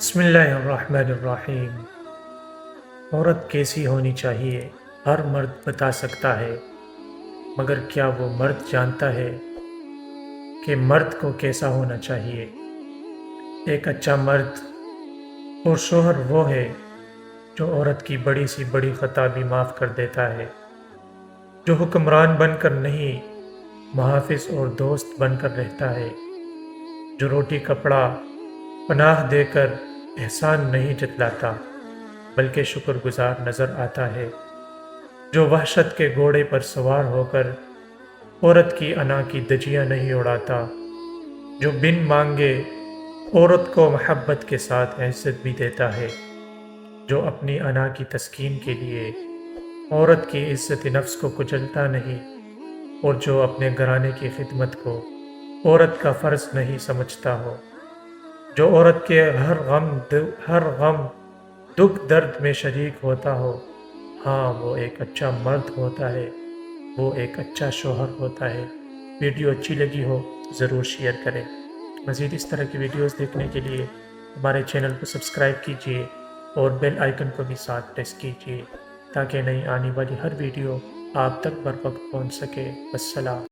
بسم اللہ الرحمن الرحیم۔ عورت کیسی ہونی چاہیے ہر مرد بتا سکتا ہے، مگر کیا وہ مرد جانتا ہے کہ مرد کو کیسا ہونا چاہیے؟ ایک اچھا مرد اور شوہر وہ ہے جو عورت کی بڑی سی بڑی خطا بھی معاف کر دیتا ہے، جو حکمران بن کر نہیں محافظ اور دوست بن کر رہتا ہے، جو روٹی کپڑا پناہ دے کر احسان نہیں جتلاتا بلکہ شکر گزار نظر آتا ہے، جو وحشت کے گھوڑے پر سوار ہو کر عورت کی انا کی دھجیاں نہیں اڑاتا، جو بن مانگے عورت کو محبت کے ساتھ عزت بھی دیتا ہے، جو اپنی انا کی تسکین کے لیے عورت کی عزت نفس کو کچلتا نہیں، اور جو اپنے گھرانے کی خدمت کو عورت کا فرض نہیں سمجھتا ہو، جو عورت کے ہر غم دکھ درد میں شریک ہوتا ہو، ہاں وہ ایک اچھا مرد ہوتا ہے، وہ ایک اچھا شوہر ہوتا ہے۔ ویڈیو اچھی لگی ہو ضرور شیئر کریں۔ مزید اس طرح کی ویڈیوز دیکھنے کے لیے ہمارے چینل کو سبسکرائب کیجیے اور بیل آئیکن کو بھی ساتھ پریس کیجیے تاکہ نئی آنے والی ہر ویڈیو آپ تک بر وقت پہنچ سکے۔ السلام۔